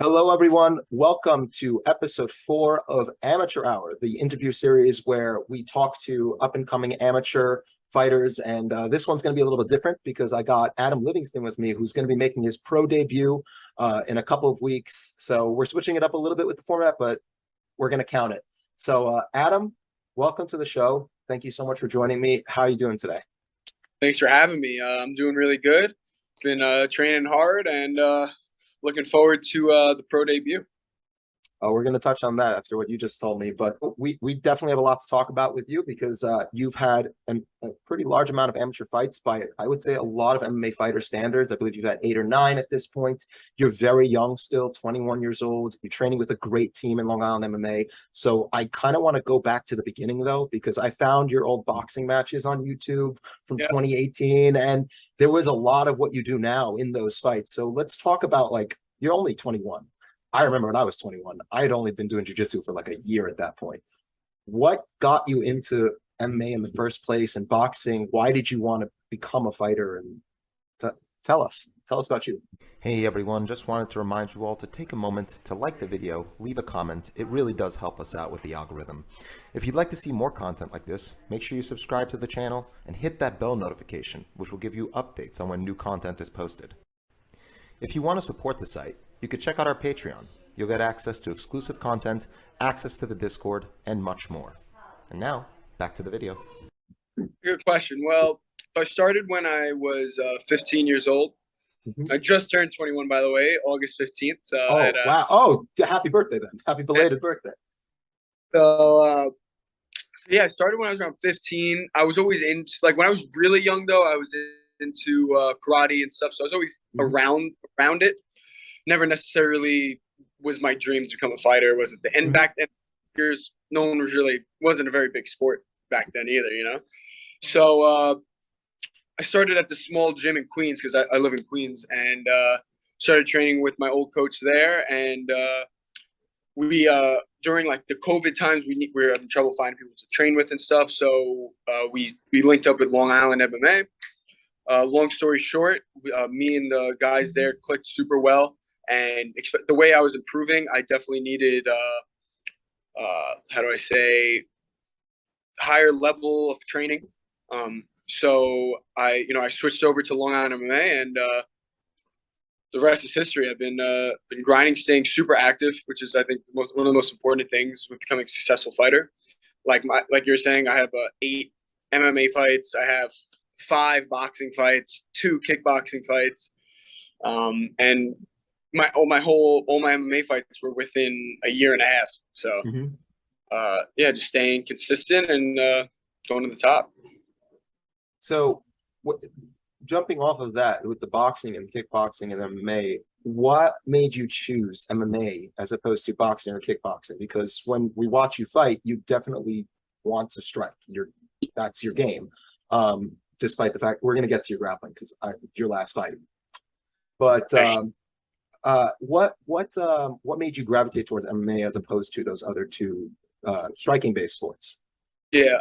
Hello, everyone. Welcome to episode 4 of Amateur Hour, the interview series where we talk to up-and-coming amateur fighters. And this one's going to be a little bit different because I got Adam Livingston with me, who's going to be making his pro debut in a couple of weeks. So we're switching it up a little bit with the format, but we're going to count it. So, Adam, welcome to the show. Thank you so much for joining me. How are you doing today? Thanks for having me. I'm doing really good. Been training hard and looking forward to the pro debut. We're going to touch on that after what you just told me, but we definitely have a lot to talk about with you because you've had a pretty large amount of amateur fights by, I would say, a lot of MMA fighter standards. I believe you've had 8 or 9 at this point. You're very young still, 21 years old. You're training with a great team in Long Island MMA. So I kind of want to go back to the beginning, though, because I found your old boxing matches on YouTube from Yeah. 2018, and there was a lot of what you do now in those fights. So let's talk about, like, you're only 21. I remember when I was 21, I had only been doing jiu-jitsu for like a year at that point. What got you into MMA in the first place and boxing? Why did you want to become a fighter? And tell us about you. Hey everyone, just wanted to remind you all to take a moment to like the video, leave a comment. It really does help us out with the algorithm. If you'd like to see more content like this, make sure you subscribe to the channel and hit that bell notification, which will give you updates on when new content is posted. If you want to support the site, you could check out our Patreon. You'll get access to exclusive content, access to the Discord, and much more. And now, back to the video. Good question. Well, I started when I was 15 years old. Mhm. I just turned 21, by the way, August 15th. Oh, wow. Oh, happy birthday then. Happy belated birthday. So, I started when I was around 15. I was always into, like, when I was really young, though, I was into karate and stuff. So I was always Mhm. around it. Never necessarily was my dream to become a fighter. Wasn't the end back then? Years, no one wasn't a very big sport back then either. So I started at the small gym in Queens because I live in Queens, and started training with my old coach there. And we during like the COVID times, we were having trouble finding people to train with and stuff. So we linked up with Long Island MMA. Long story short, me and the guys there clicked super well. And the way I was improving, I definitely needed, how do I say, higher level of training. So I switched over to Long Island MMA, and the rest is history. I've been grinding, staying super active, which is, I think, one of the most important things with becoming a successful fighter. Like you're saying, I have 8 MMA fights. I have 5 boxing fights, 2 kickboxing fights, and all my MMA fights were within a year and a half. So Mhm. yeah, just staying consistent and going to the top. So, jumping off of that with the boxing and kickboxing and MMA, what made you choose MMA as opposed to boxing or kickboxing? Because when we watch you fight, you definitely want to strike. That's your game. Despite the fact we're going to get to your grappling because your last fight. But what made you gravitate towards MMA as opposed to those other two striking based sports? Yeah.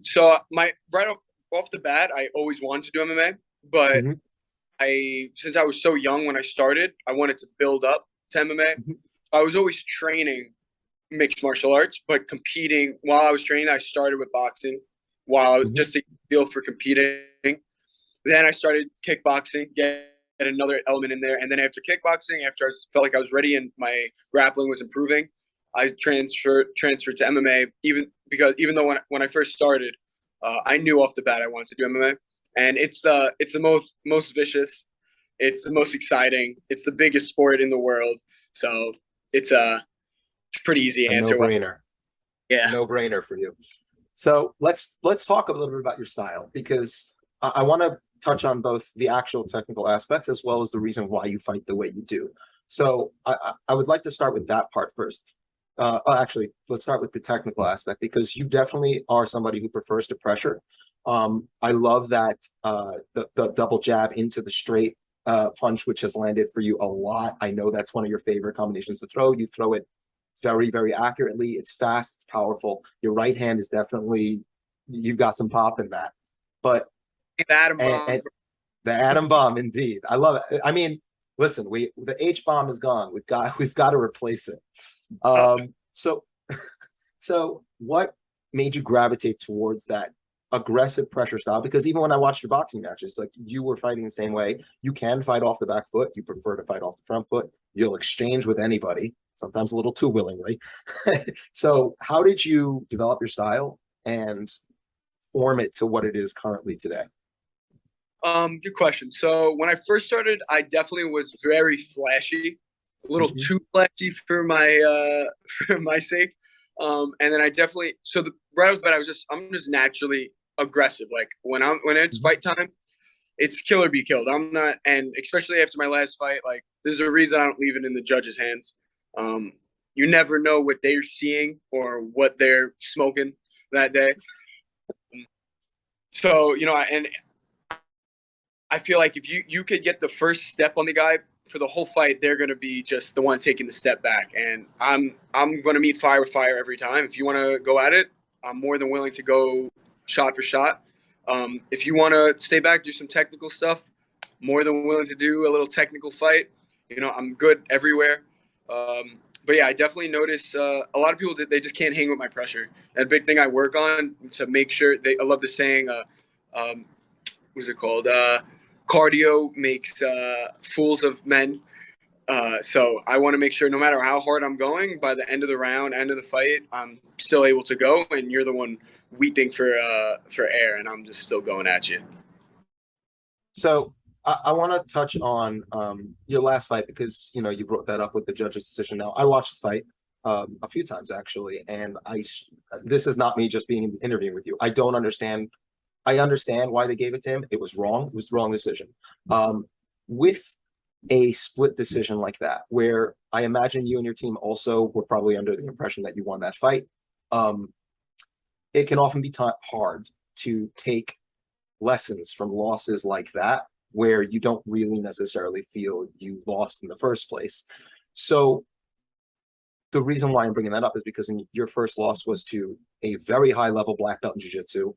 So right off the bat, I always wanted to do MMA, but Mm-hmm. since I was so young when I started, I wanted to build up to MMA. Mm-hmm. I was always training mixed martial arts, but competing while I was training, I started with boxing while Mm-hmm. just to feel for competing. Then I started kickboxing, get another element in there, and then after kickboxing, after I felt like I was ready and my grappling was improving, I transferred to MMA. Even though when I first started, I knew off the bat I wanted to do MMA, and it's the most vicious, it's the most exciting, it's the biggest sport in the world. So it's a pretty easy A answer. no-brainer. Yeah. No-brainer for you. So let's talk a little bit about your style because I want to touch on both the actual technical aspects as well as the reason why you fight the way you do. So I would like to start with that part first. Actually, let's start with the technical aspect because you definitely are somebody who prefers to pressure. I love that the double jab into the straight punch, which has landed for you a lot. I know that's one of your favorite combinations to throw. You throw it very, very accurately. It's fast, it's powerful. Your right hand is definitely, you've got some pop in that. But The Adam and Bomb. the atom bomb, indeed. I love it. I mean, listen, the H bomb is gone. We've got to replace it. So so what made you gravitate towards that aggressive pressure style? Because even when I watched your boxing matches, like you were fighting the same way. You can fight off the back foot. You prefer to fight off the front foot. You'll exchange with anybody, sometimes a little too willingly. So how did you develop your style and form it to what it is currently today? Good question. So when I first started, I definitely was very flashy, a little too flashy for my for my sake. And then I definitely right off the bat, I'm just naturally aggressive. Like when it's fight time, it's kill or be killed. I'm not, and especially after my last fight, like there's a reason I don't leave it in the judges' hands. You never know what they're seeing or what they're smoking that day. So and I feel like if you could get the first step on the guy for the whole fight, they're gonna be just the one taking the step back. And I'm gonna meet fire with fire every time. If you want to go at it, I'm more than willing to go shot for shot. If you want to stay back, do some technical stuff, more than willing to do a little technical fight. I'm good everywhere. But yeah, I definitely notice a lot of people they just can't hang with my pressure. And a big thing I work on to make sure I love the saying, what's it called? Cardio makes fools of men. So I want to make sure no matter how hard I'm going, by the end of the round, end of the fight, I'm still able to go, and you're the one weeping for air, and I'm just still going at you. So I want to touch on your last fight because you brought that up with the judge's decision. Now I watched the fight a few times actually, and this is not me just being interviewing with you. I don't understand. I understand why they gave it to him. It was wrong. It was the wrong decision. With a split decision like that, where I imagine you and your team also were probably under the impression that you won that fight, it can often be hard to take lessons from losses like that, where you don't really necessarily feel you lost in the first place. So the reason why I'm bringing that up is because your first loss was to a very high level black belt in jiu-jitsu.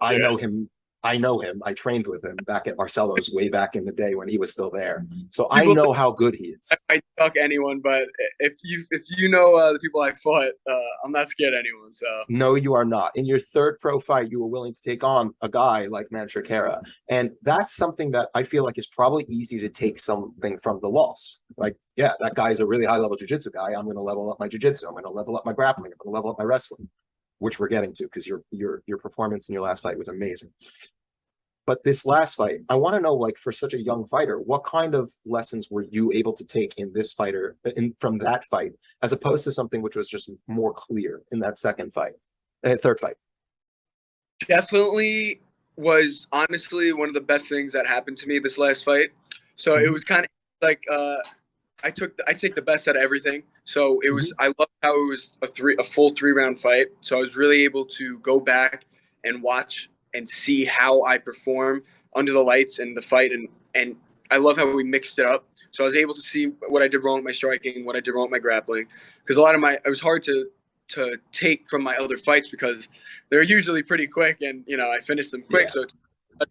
I know him. I trained with him back at Marcelo's way back in the day when he was still there. So I know how good he is. I duck anyone, but if you know the people I fought, I'm not scared of anyone. So no, you are not. In your third pro fight, you were willing to take on a guy like Manchakera, and that's something that I feel like is probably easy to take something from the loss. Like, yeah, that guy is a really high level jiu-jitsu guy. I'm going to level up my jiu-jitsu. I'm going to level up my grappling. I'm going to level up my wrestling, which we're getting to because your performance in your last fight was amazing. But this last fight, I want to know, like, for such a young fighter, what kind of lessons were you able to take in this fighter from that fight, as opposed to something which was just more clear in that third fight? Definitely was honestly one of the best things that happened to me this last fight. So it was kind of like I take the best out of everything. So it was I loved how it was a full 3-round fight. So I was really able to go back and watch and see how I perform under the lights in the fight, and I love how we mixed it up. So I was able to see what I did wrong with my striking, what I did wrong with my grappling, because a lot of it was hard to take from my other fights because they're usually pretty quick, and I finished them quick. Yeah. So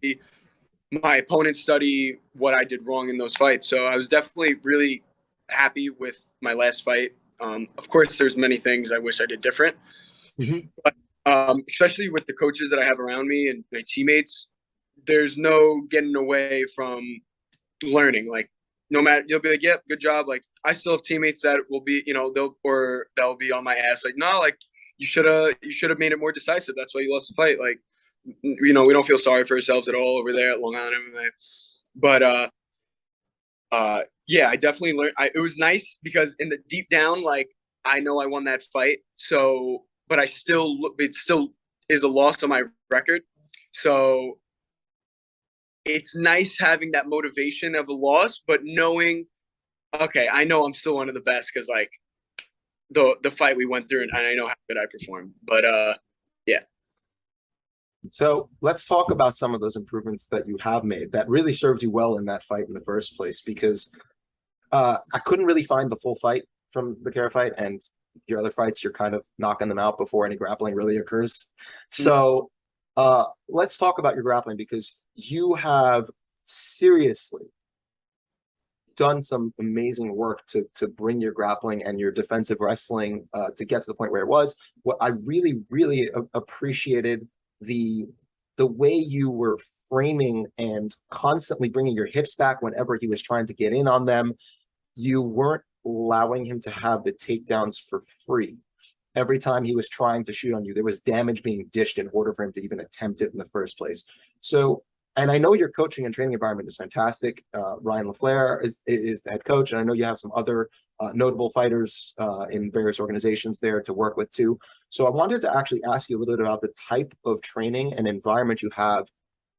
my opponent study what I did wrong in those fights. So I was definitely really happy with my last fight. Of course, there's many things I wish I did different, but especially with the coaches that I have around me and my teammates, there's no getting away from learning. Like, no matter, you'll be like, yeah, good job. Like, I still have teammates that will be, they'll be on my ass. Like, no, like you should have made it more decisive. That's why you lost the fight. Like, we don't feel sorry for ourselves at all over there at Long Island MMA. But yeah, I definitely learned. It was nice because in the deep down, like, I know I won that fight. So, but it still is a loss on my record. So it's nice having that motivation of a loss, but knowing, okay, I know I'm still one of the best because, like, the fight we went through, and I know how good I performed. But yeah. So let's talk about some of those improvements that you have made that really served you well in that fight in the first place, because I couldn't really find the full fight from the Kara fight, and your other fights, you're kind of knocking them out before any grappling really occurs. So let's talk about your grappling, because you have seriously done some amazing work to bring your grappling and your defensive wrestling to get to the point where it was. What I really appreciated the way you were framing and constantly bringing your hips back whenever he was trying to get in on them. You weren't allowing him to have the takedowns for free. Every time he was trying to shoot on you, there was damage being dished in order for him to even attempt it in the first place. So, and I know your coaching and training environment is fantastic. Ryan LaFleur is the head coach, and I know you have some other notable fighters in various organizations there to work with too. So I wanted to actually ask you a little bit about the type of training and environment you have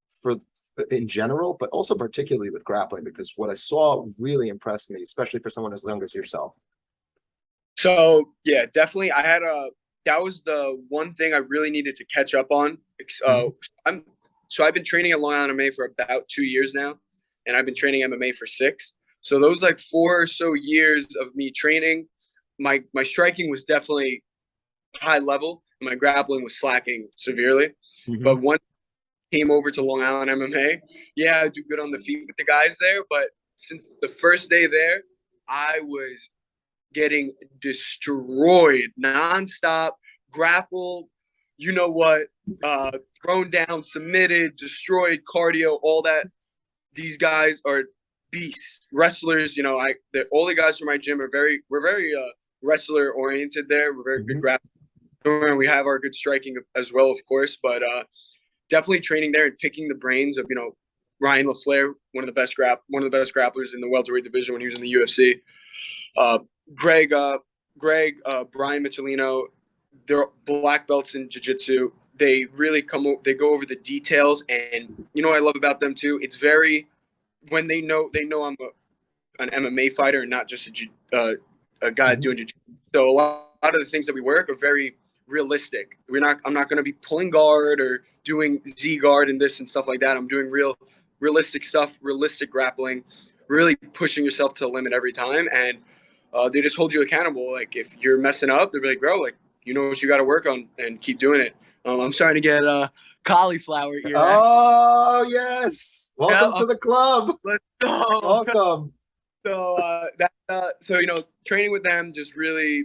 for in general, but also particularly with grappling, because what I saw really impressed me, especially for someone as young as yourself. So yeah, definitely. That was the one thing I really needed to catch up on. I've been training at Long Island MMA for about 2 years now, and I've been training MMA for 6. So those like 4 or so years of me training, my striking was definitely high level, and my grappling was slacking severely. But once I came over to Long Island MMA, yeah, I do good on the feet with the guys there. But since the first day there, I was getting destroyed nonstop, grappled, you know what, thrown down, submitted, destroyed, cardio, all that. These guys are beasts, wrestlers. You know, all the guys from my gym we're very wrestler oriented there. We're very good grapplers. And we have our good striking as well, of course, but definitely training there and picking the brains of, Ryan LaFleur, one of the best grapplers in the welterweight division when he was in the UFC. Greg, Brian Michelino, they're black belts in jiu-jitsu. They really they go over the details, and you know what I love about them too? It's very, when they know I'm an MMA fighter and not just a guy doing jiu-jitsu. So a lot of the things that we work are very realistic. I'm not going to be pulling guard or doing Z guard and this and stuff like that. I'm doing realistic stuff, realistic grappling, really pushing yourself to the limit every time. And they just hold you accountable. Like if you're messing up, they're like, bro, like, you know what you got to work on and keep doing it. I'm starting to get cauliflower ear. Oh, yes. Welcome to the club. Let's go. Welcome. So, training with them just really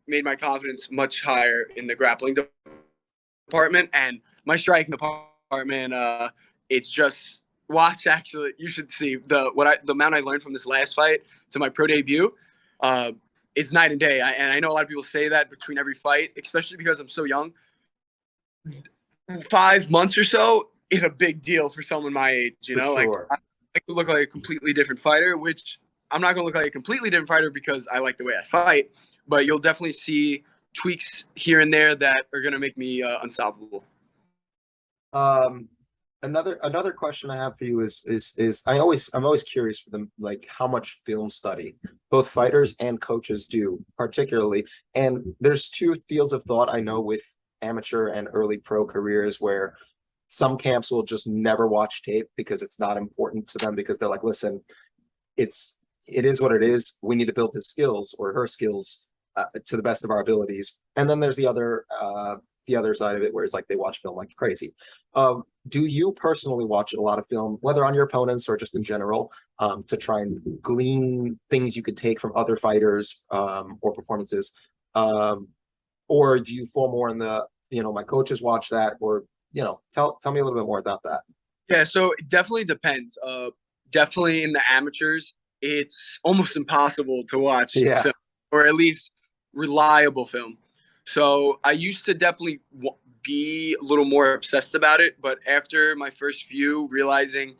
made my confidence much higher in the grappling department, and my striking department. It's just actually, you should see the amount I learned from this last fight to my pro debut. It's night and day. And I know a lot of people say that between every fight, especially because I'm so young. 5 months or so is a big deal for someone my age, Sure. Like I could look like a completely different fighter, which I'm not going to look like a completely different fighter because I like the way I fight, but you'll definitely see tweaks here and there that are going to make me unstoppable. Another question I have for you is I'm always curious for them, like how much film study both fighters and coaches do, particularly. And there's 2 fields of thought I know with amateur and early pro careers, where some camps will just never watch tape because it's not important to them, because they're like, listen, it is what it is. We need to build his skills or her skills to the best of our abilities. And then there's the other side of it, where it's like they watch film like crazy. Do you personally watch a lot of film, whether on your opponents or just in general, to try and glean things you could take from other fighters or performances? Or do you fall more in the, my coaches watch that, or, tell me a little bit more about that. Yeah, so it definitely depends. Definitely in the amateurs, it's almost impossible to watch film, or at least reliable film. So I used to definitely be a little more obsessed about it, but after my first few, realizing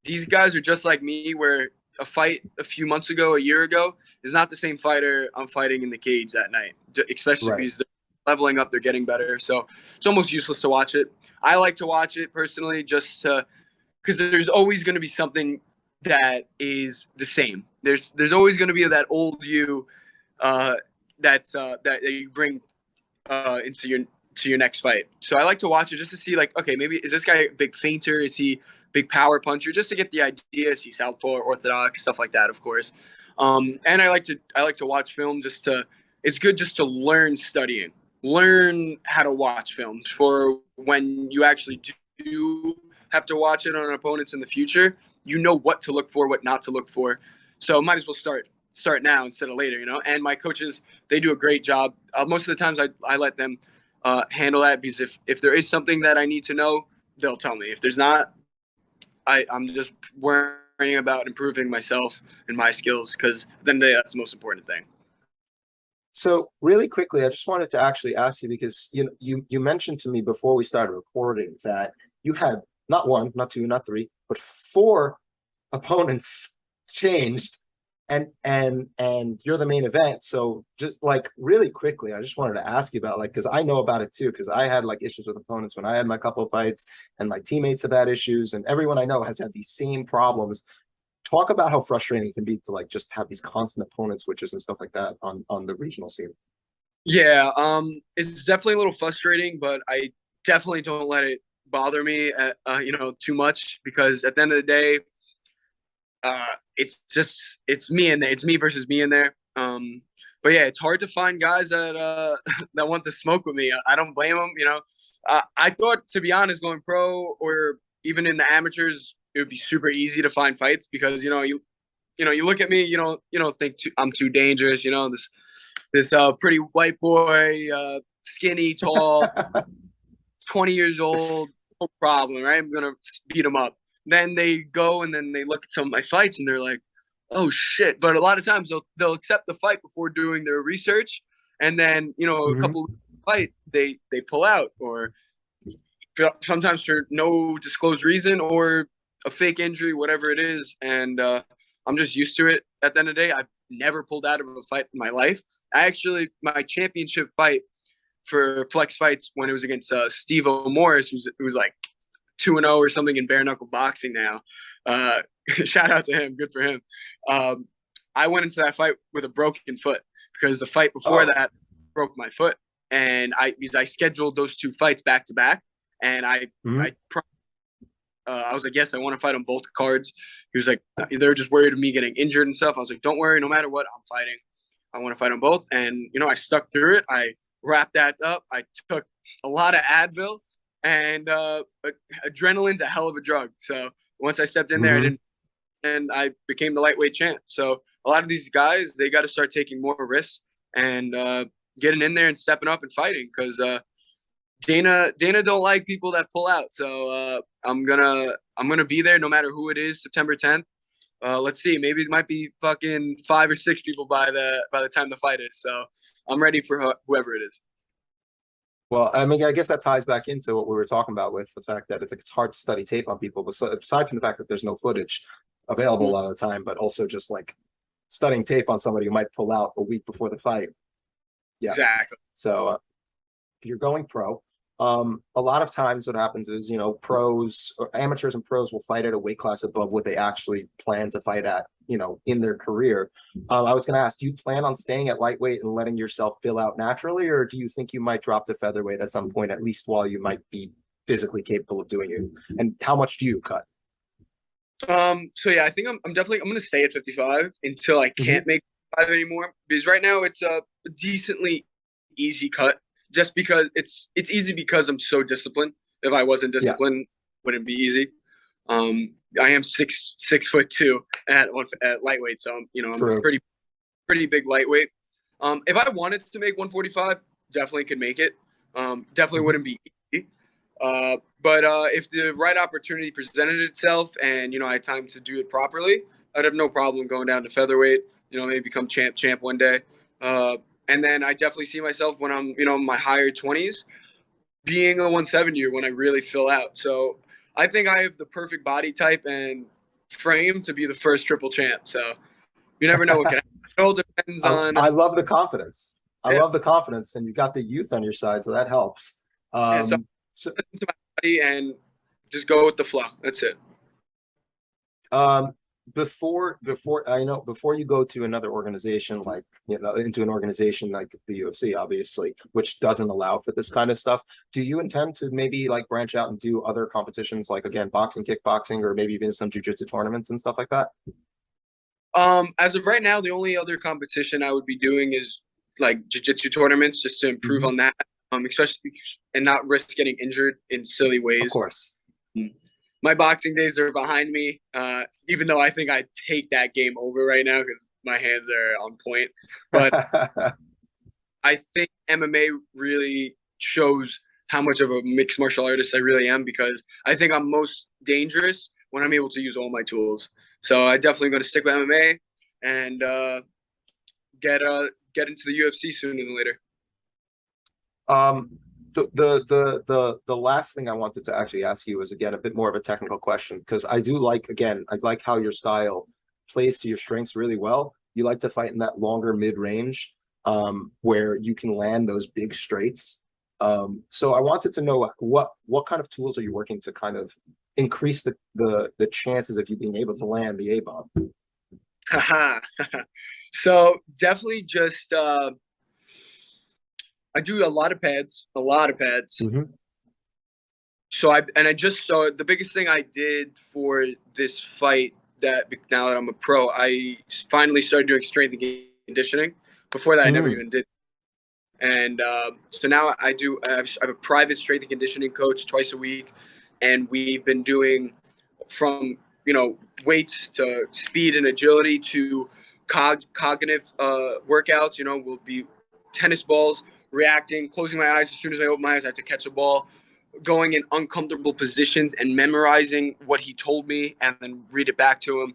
these guys are just like me, where a fight a few months ago, a year ago, is not the same fighter I'm fighting in the cage that night, especially if he's leveling up, they're getting better. So it's almost useless to watch it. I like to watch it personally just because there's always going to be something that is the same. There's always going to be that old you that you bring into your next fight. So I like to watch it just to see, like, okay, maybe is this guy a big feinter? Is he big power puncher? Just to get the idea. Is he southpaw or orthodox? Stuff like that, of course. And I like to watch film it's good just to learn how to watch films for when you actually do have to watch it on opponents in the future. You know what to look for, what not to look for. So might as well start now instead of later, you know. And my coaches, they do a great job. Most of the times I let them handle that, because if there is something that I need to know, they'll tell me. If there's not, I'm just worrying about improving myself and my skills, because then that's the most important thing. So really quickly, I just wanted to actually ask you, because you mentioned to me before we started recording that you had not one, not two, not three, but four opponents changed, and you're the main event. So just like really quickly, I just wanted to ask you about, like, because I know about it too, because I had like issues with opponents when I had my couple of fights, and my teammates have had issues, and everyone I know has had these same problems. Talk about how frustrating it can be to like just have these constant opponent switches and stuff like that on the regional scene. Yeah, it's definitely a little frustrating, but I definitely don't let it bother me, too much, because at the end of the day, it's me in there. It's me versus me in there. But yeah, it's hard to find guys that that want to smoke with me. I don't blame them. I thought, to be honest, going pro or even in the amateurs, it would be super easy to find fights, because you look at me, you don't think I'm too dangerous. This pretty white boy, skinny, tall, 20 years old, no problem, right? I'm gonna beat him up. Then they go and then they look at some of my fights and they're like, "Oh shit!" But a lot of times they'll accept the fight before doing their research, and then a couple of fight they pull out, or sometimes for no disclosed reason, or a fake injury, whatever it is. And I'm just used to it. At the end of the day, I've never pulled out of a fight in my life. My championship fight for flex fights, when it was against Steve O'Morris, who was like 2-0 or something in bare knuckle boxing now. Shout out to him. Good for him. I went into that fight with a broken foot, because the fight before that broke my foot. And because I scheduled those two fights back to back. And I was like, yes, I want to fight on both cards. He was like, they're just worried of me getting injured and stuff. I was like, don't worry, no matter what, I'm fighting. I want to fight on both. And, I stuck through it. I wrapped that up. I took a lot of Advil, and adrenaline's a hell of a drug. So once I stepped in there, I became the lightweight champ. So a lot of these guys, they got to start taking more risks and getting in there and stepping up and fighting, because Dana don't like people that pull out. So I'm gonna be there no matter who it is. September 10th. Let's see. Maybe it might be fucking 5 or 6 people by the time the fight is. So I'm ready for whoever it is. Well, I mean, I guess that ties back into what we were talking about with the fact that it's hard to study tape on people. But aside from the fact that there's no footage available a lot of the time, but also just like studying tape on somebody who might pull out a week before the fight. Yeah, exactly. So you're going pro. A lot of times what happens is, pros or amateurs and pros will fight at a weight class above what they actually plan to fight at, in their career. I was going to ask, do you plan on staying at lightweight and letting yourself fill out naturally, or do you think you might drop to featherweight at some point, at least while you might be physically capable of doing it? And how much do you cut? So yeah, I think I'm going to stay at 55 until I can't make 5 anymore, because right now it's a decently easy cut. Just because it's easy because I'm so disciplined. If I wasn't disciplined, it wouldn't be easy. I am 6'2" at lightweight, so I'm a pretty big lightweight. If I wanted to make 145, definitely could make it. Definitely wouldn't be easy. But if the right opportunity presented itself and I had time to do it properly, I'd have no problem going down to featherweight. Maybe become champ one day. And then I definitely see myself when I'm, in my higher 20s, being a 170er when I really fill out. So I think I have the perfect body type and frame to be the first triple champ. So you never know what can happen. It all depends on. I love the confidence. I love the confidence, and you got the youth on your side, so that helps. So listen to my body and just go with the flow. That's it. Before you go to another organization, like into an organization like the UFC, obviously, which doesn't allow for this kind of stuff, do you intend to maybe like branch out and do other competitions, like again boxing, kickboxing, or maybe even some jiu-jitsu tournaments and stuff like that? As of right now, the only other competition I would be doing is like jiu-jitsu tournaments, just to improve on that, especially and not risk getting injured in silly ways. Of course. my boxing days are behind me. Even though I think I'd take that game over right now because my hands are on point. But I think MMA really shows how much of a mixed martial artist I really am, because I think I'm most dangerous when I'm able to use all my tools. So I definitely going to stick with MMA and get into the UFC sooner than later. The last thing I wanted to actually ask you is, again, a bit more of a technical question, because I like how your style plays to your strengths really well. You like to fight in that longer mid-range, where you can land those big straights. So I wanted to know what kind of tools are you working to kind of increase the chances of you being able to land the A-bomb? So definitely just I do a lot of pads. Mm-hmm. So the biggest thing I did for this fight, that now that I'm a pro, I finally started doing strength and conditioning. Before that, I never even did. And so now I have a private strength and conditioning coach twice a week, and we've been doing from weights to speed and agility to cognitive workouts. Will be tennis balls, reacting, closing my eyes. As soon as I open my eyes, I have to catch a ball, going in uncomfortable positions and memorizing what he told me and then read it back to him.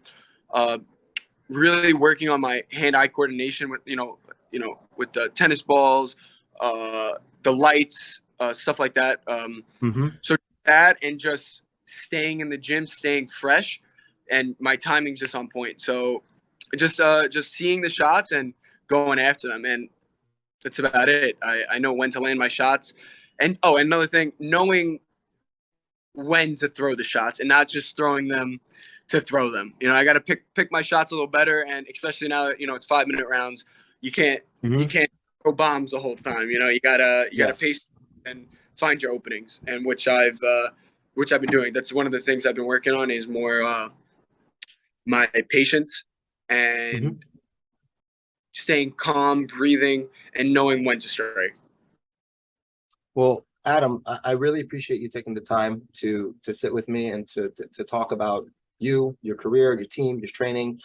Really working on my hand-eye coordination with with the tennis balls, the lights, stuff like that. So that, and just staying in the gym, staying fresh, and my timing's just on point. So just seeing the shots and going after them, and that's about it. I know when to land my shots, and another thing, knowing when to throw the shots and not just throwing them to throw them. I got to pick my shots a little better, and especially now that it's 5-minute rounds, you can't throw bombs the whole time. You gotta pace and find your openings, and which I've been doing. That's one of the things I've been working on, is more my patience and staying calm, breathing, and knowing when to strike. Well, Adam, I really appreciate you taking the time to sit with me and to talk about you, your career, your team, your training.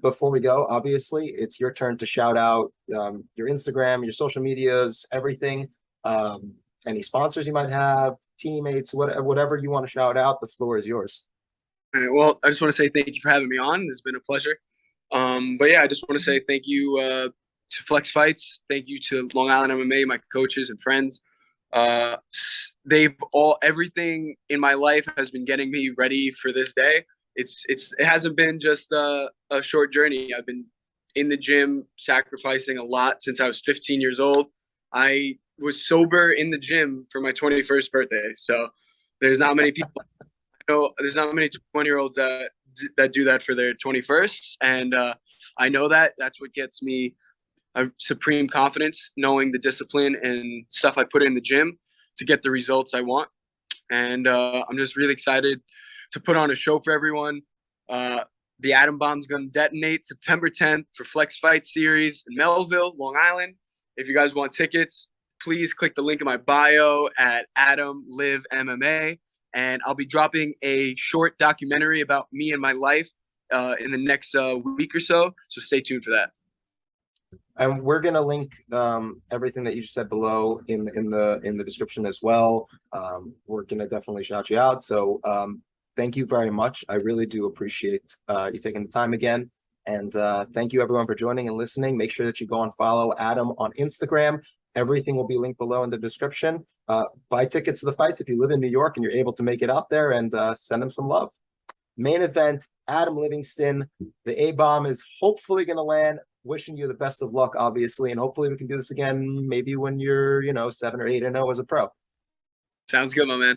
Before we go, obviously, it's your turn to shout out your Instagram, your social medias, everything. Any sponsors you might have, teammates, whatever you want to shout out, the floor is yours. All right, well, I just want to say thank you for having me on. It's been a pleasure. But yeah, I just want to say thank you to Flex Fights. Thank you to Long Island MMA, my coaches and friends. Everything in my life has been getting me ready for this day. It hasn't been just a short journey. I've been in the gym, sacrificing a lot since I was 15 years old. I was sober in the gym for my 21st birthday. So there's not many people. There's not many 20-year-olds that do that for their 21st, and I know that's what gets me a supreme confidence, knowing the discipline and stuff I put in the gym to get the results I want. And I'm just really excited to put on a show for everyone. The Atom Bomb's going to detonate September 10th for Flex Fight Series in Melville, Long Island. If you guys want tickets, please click the link in my bio at Adam Live MMA. And I'll be dropping a short documentary about me and my life in the next week or so. So stay tuned for that. And we're gonna link everything that you just said below in the description as well. We're gonna definitely shout you out. So thank you very much. I really do appreciate you taking the time again. And thank you everyone for joining and listening. Make sure that you go and follow Adam on Instagram. Everything will be linked below in the description. Buy tickets to the fights if you live in New York and you're able to make it out there, and send them some love. Main event, Adam Livingston. The A-bomb is hopefully going to land. Wishing you the best of luck, obviously, and hopefully we can do this again maybe when you're 7 or 8-0 as a pro. Sounds good, my man.